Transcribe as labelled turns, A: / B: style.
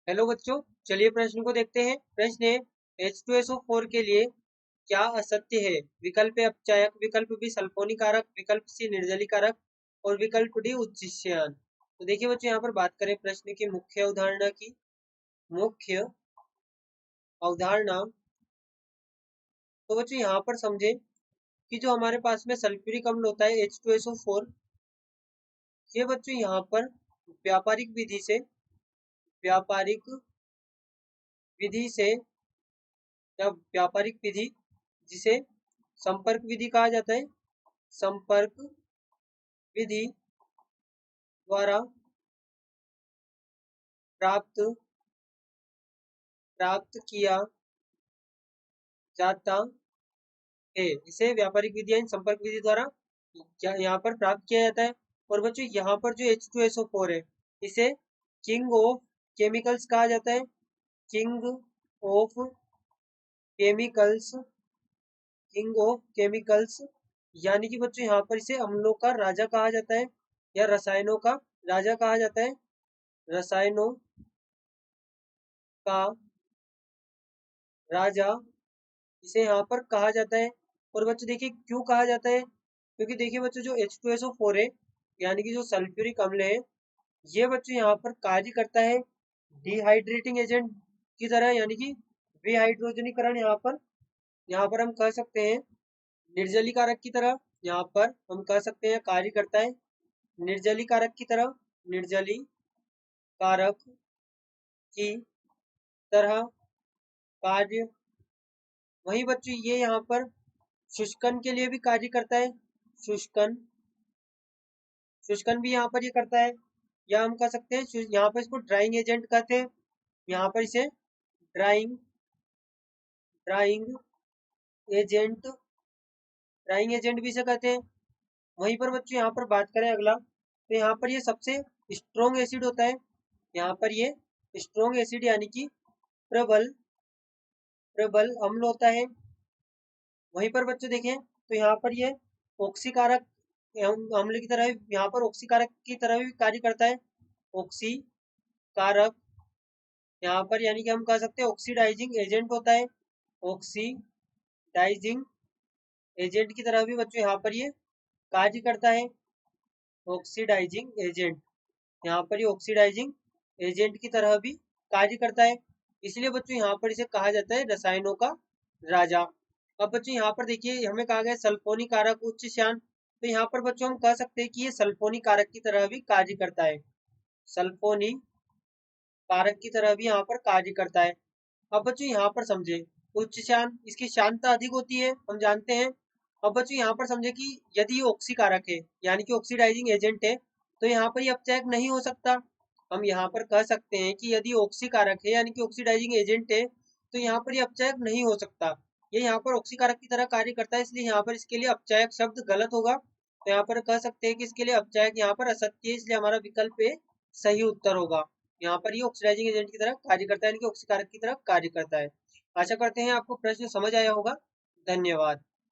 A: Hello बच्चों, चलिए प्रश्न को देखते हैं। प्रश्न है H2SO4 के लिए क्या असत्य है? विकल्प ए अपचायक, विकल्प बी सल्फोनी कारक, विकल्प सी निर्जली कारक और विकल्प डी उच्चिष्यान। तो देखिए बच्चों, यहाँ पर बात करें प्रश्न की मुख्य अवधारणा की। मुख्य अवधारणा तो बच्चों यहाँ पर समझे कि जो हमारे पास में सल्फ्यूरिक अम्ल होता है H2SO4, ये बच्चों यहाँ पर व्यापारिक विधि से व्यापारिक विधि से या व्यापारिक विधि जिसे संपर्क विधि कहा जाता है, संपर्क विधि द्वारा प्राप्त प्राप्त किया जाता है। इसे व्यापारिक विधि यानी संपर्क विधि द्वारा यहाँ पर प्राप्त किया जाता है। और बच्चों यहाँ पर जो H2SO4 है, इसे किंग ऑफ केमिकल्स कहा जाता है। King of chemicals, king of chemicals यानी कि बच्चों यहाँ पर इसे अम्लों का राजा कहा जाता है या रसायनों का राजा कहा जाता है। रसायनों का राजा इसे यहाँ पर कहा जाता है। और बच्चों देखिए क्यों कहा जाता है, क्योंकि देखिए बच्चों जो H2SO4 है यानी कि जो सल्फ्यूरिक अम्ल है, ये बच्चों यहाँ पर कार्य करता है डिहाइड्रेटिंग एजेंट की तरह, यानी कि विहाइड्रोजनीकरण यहाँ पर हम कह सकते हैं निर्जलीकारक की तरह, यहाँ पर हम कह सकते हैं कार्य करता है निर्जलीकारक की तरह, निर्जलीकारक की तरह कार्य। वही बच्चों ये यहाँ पर शुष्कन के लिए भी कार्य करता है। शुष्कन शुष्कन भी यहाँ पर ये करता है, या हम कह सकते हैं यहाँ पर इसको ड्राइंग एजेंट कहते हैं। यहाँ पर इसे drawing drying agent drying agent भी इसे कहते हैं। वहीं पर बच्चों यहाँ पर बात करें अगला, तो यहाँ पर ये सबसे स्ट्रोंग एसिड होता है। यहाँ पर ये स्ट्रोंग एसिड यानी कि प्रबल प्रबल अम्ल होता है। वहीं पर बच्चों देखें तो यहाँ पर ये ऑक्सीकारक अम्ल की तरह, यहाँ पर ऑक्सीकारक की तरह भी कार्य करता है। ऑक्सीकारक यहाँ पर यानी कि हम कह सकते हैं ऑक्सीडाइजिंग एजेंट होता है। ऑक्सीडाइजिंग एजेंट की तरह भी बच्चों यहाँ पर ये कार्य करता है। ऑक्सीडाइजिंग एजेंट यहाँ पर ये ऑक्सीडाइजिंग एजेंट की तरह भी कार्य करता है। इसलिए बच्चों यहाँ पर इसे कहा जाता है रसायनों का राजा। अब बच्चों यहाँ पर देखिए हमें कहा गया सल्फोनी कारक उच्च श्यान, तो यहाँ पर बच्चों हम कह सकते हैं कि ये सल्फोनी कारक की तरह भी कार्य करता है। सल्फोनी कारक की तरह भी यहाँ पर कार्य करता है। अब बच्चों यहाँ पर समझे उच्च शान, इसकी शांतता अधिक होती है, हम जानते हैं। अब बच्चों यहाँ पर समझे कि यदि ये ऑक्सीकारक है यानी कि ऑक्सीडाइजिंग एजेंट है, तो यहाँ पर ये अपचायक नहीं हो सकता। हम यहाँ पर कह सकते हैं कि यदि ऑक्सीकारक है यानी कि ऑक्सीडाइजिंग एजेंट है, तो यहाँ पर ये अपचायक नहीं हो सकता। ये यहाँ पर ऑक्सीकारक की तरह कार्य करता है, इसलिए यहाँ पर इसके लिए अपचायक शब्द गलत होगा। तो यहाँ पर कह सकते हैं कि इसके लिए अपचायक यहाँ पर असत्य है, इसलिए हमारा विकल्प ए सही उत्तर होगा। यहाँ पर ये ऑक्सीडाइजिंग एजेंट की तरह कार्य करता है, यानी कि ऑक्सीकारक की तरह कार्य करता है। आशा करते हैं आपको प्रश्न समझ आया होगा। धन्यवाद।